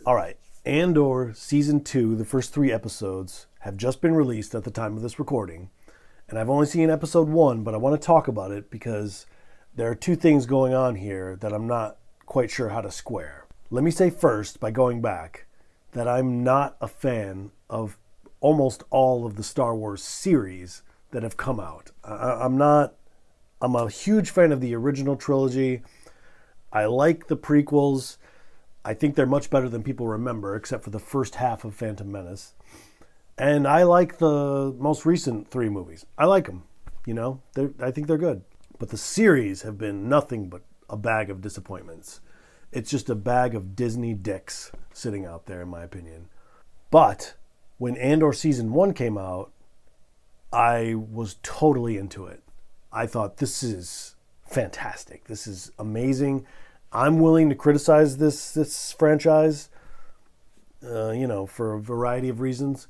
All right. Andor Season 2, the first 3 episodes, have just been released at the time of this recording. And I've only seen episode 1, but I want to talk about it because there are 2 things going on here that I'm not quite sure how to square. Let me say first, by going back, that I'm not a fan of almost all of the Star Wars series that have come out. I'm a huge fan of the original trilogy. I like the prequels. I think they're much better than people remember, except for the first half of Phantom Menace. And I like the most recent 3 movies. I like them. I think they're good. But the series have been nothing but a bag of disappointments. It's just a bag of Disney dicks sitting out there, in my opinion. But when Andor Season 1 came out, I was totally into it. I thought, this is fantastic. This is amazing. I'm willing to criticize this franchise, for a variety of reasons.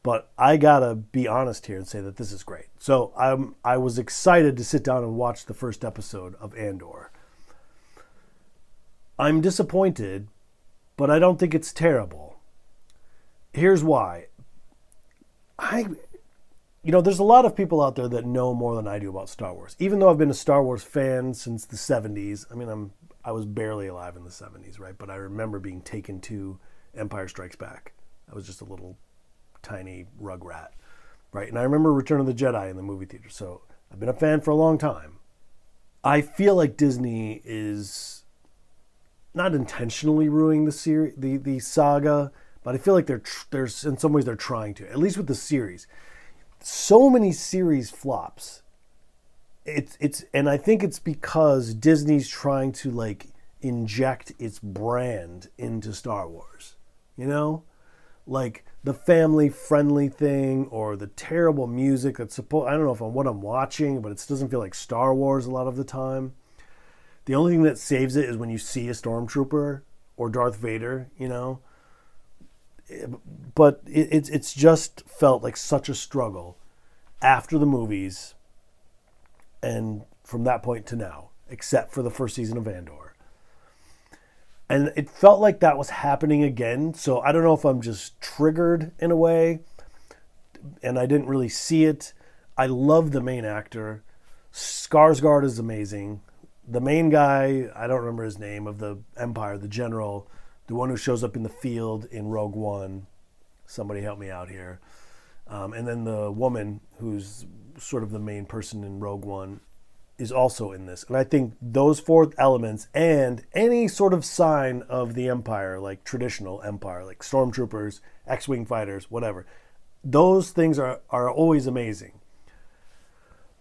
But I gotta be honest here and say that this is great. So I was excited to sit down and watch the first episode of Andor. I'm disappointed, but I don't think it's terrible. Here's why. There's a lot of people out there that know more than I do about Star Wars. Even though I've been a Star Wars fan since the 70s. I was barely alive in the 70s, right? But I remember being taken to Empire Strikes Back. I was just a little tiny rugrat, right? And I remember Return of the Jedi in the movie theater. So I've been a fan for a long time. I feel like Disney is not intentionally ruining the saga, but I feel like there's in some ways they're trying to, at least with the series. So many series flops. And I think it's because Disney's trying to inject its brand into Star Wars. Like the family friendly thing or the terrible music that's I don't know if what I'm watching, but it doesn't feel like Star Wars a lot of the time. The only thing that saves it is when you see a stormtrooper or Darth Vader, But it's just felt like such a struggle after the movies and from that point to now, except for the first season of Andor. And it felt like that was happening again. So I don't know if I'm just triggered in a way and I didn't really see it. I love the main actor. Skarsgård is amazing. The main guy, I don't remember his name, of the Empire, the general, the one who shows up in the field in Rogue One. Somebody help me out here. And then the woman who's sort of the main person in Rogue One is also in this. And I think those 4 elements and any sort of sign of the Empire, like traditional Empire, like stormtroopers, X-Wing fighters, whatever, those things are always amazing.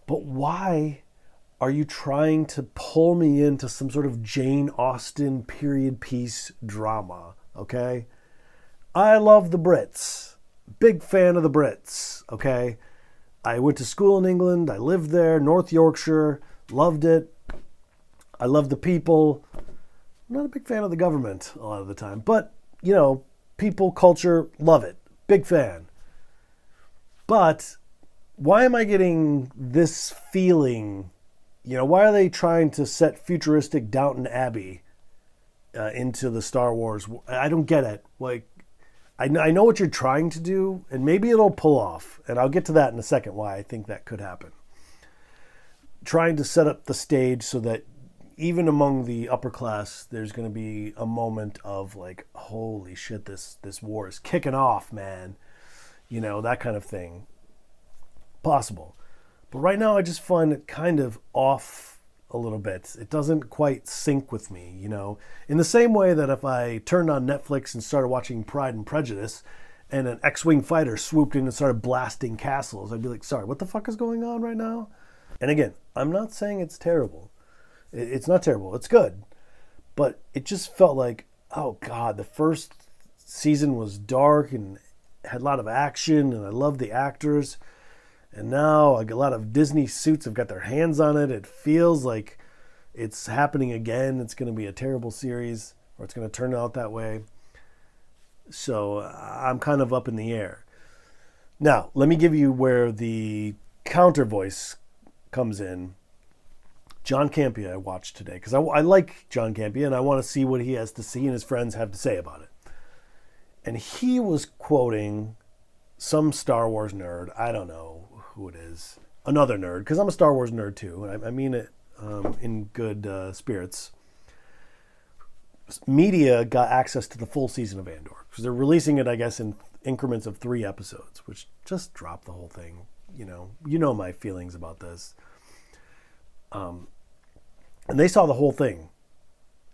But why are you trying to pull me into some sort of Jane Austen period piece drama, okay? I love the Brits. Big fan of the Brits, okay? I went to school in England. I lived there, North Yorkshire. Loved it. I love the people. I'm not a big fan of the government a lot of the time. But, people, culture, love it. Big fan. But why am I getting this feeling? Why are they trying to set futuristic Downton Abbey into the Star Wars? I don't get it. I know what you're trying to do, and maybe it'll pull off. And I'll get to that in a second, why I think that could happen. Trying to set up the stage so that even among the upper class, there's going to be a moment of holy shit, this war is kicking off, man. That kind of thing. Possible. But right now, I just find it kind of off a little bit. It doesn't quite sync with me, In the same way that if I turned on Netflix and started watching Pride and Prejudice and an X-Wing fighter swooped in and started blasting castles, I'd be like, sorry, what the fuck is going on right now? And again, I'm not saying it's terrible. It's not terrible. It's good. But it just felt like, oh God, the first season was dark and had a lot of action and I loved the actors. And now a lot of Disney suits have got their hands on it. It feels like it's happening again. It's going to be a terrible series, or it's going to turn out that way. So I'm kind of up in the air. Now, let me give you where the counter voice comes in. John Campea I watched today because I like John Campea and I want to see what he has to see and his friends have to say about it. And he was quoting some Star Wars nerd. I don't know who it is. Another nerd, because I'm a Star Wars nerd too. I mean it in good spirits. Media got access to the full season of Andor because they're releasing it, I guess, in increments of 3 episodes, which just dropped the whole thing. You know my feelings about this. And they saw the whole thing,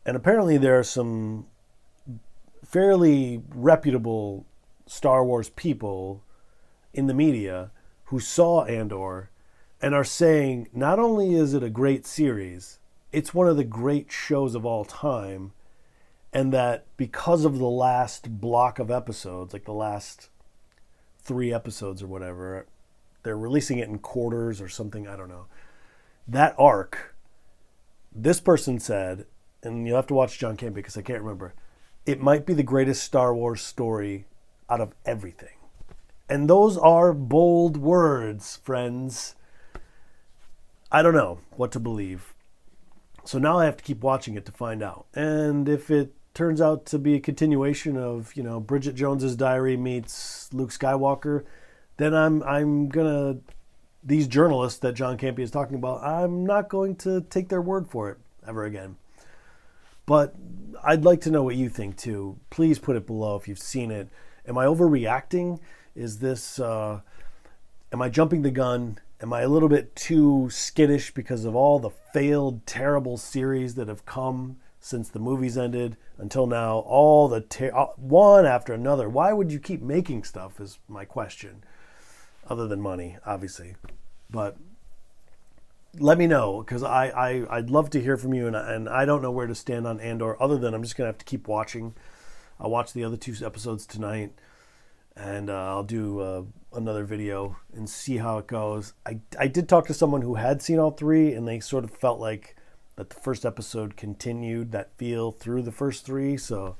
and apparently there are some fairly reputable Star Wars people in the media who saw Andor and are saying not only is it a great series, it's one of the great shows of all time, and that because of the last block of episodes, like the last 3 episodes or whatever, they're releasing it in quarters or something, I don't know. That arc, this person said, and you'll have to watch John Campea because I can't remember, it might be the greatest Star Wars story out of everything. And those are bold words, friends. I don't know what to believe. So now I have to keep watching it to find out. And if it turns out to be a continuation of, Bridget Jones's Diary meets Luke Skywalker, then I'm gonna, these journalists that John Campea is talking about, I'm not going to take their word for it ever again. But I'd like to know what you think too. Please put it below if you've seen it. Am I overreacting? Is this, am I jumping the gun? Am I a little bit too skittish because of all the failed, terrible series that have come since the movies ended until now? All the, one after another. Why would you keep making stuff is my question. Other than money, obviously. But let me know, because I'd love to hear from you, and I don't know where to stand on Andor, other than I'm just going to have to keep watching. I'll watch the other 2 episodes tonight, and I'll do another video and see how it goes. I did talk to someone who had seen all 3, and they sort of felt like that the first episode continued that feel through the first 3, so,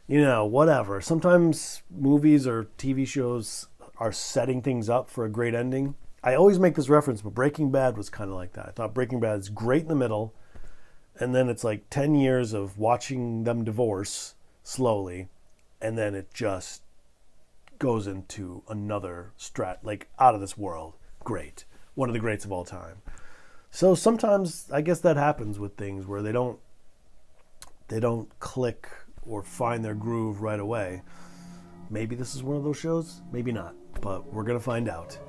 whatever. Sometimes movies or TV shows are setting things up for a great ending. I always make this reference, but Breaking Bad was kind of like that. I thought Breaking Bad is great in the middle, and then it's like 10 years of watching them divorce slowly, and then it just goes into another like out of this world. Great. One of the greats of all time. So sometimes I guess that happens with things where they don't click or find their groove right away. Maybe this is one of those shows, maybe not, but we're going to find out.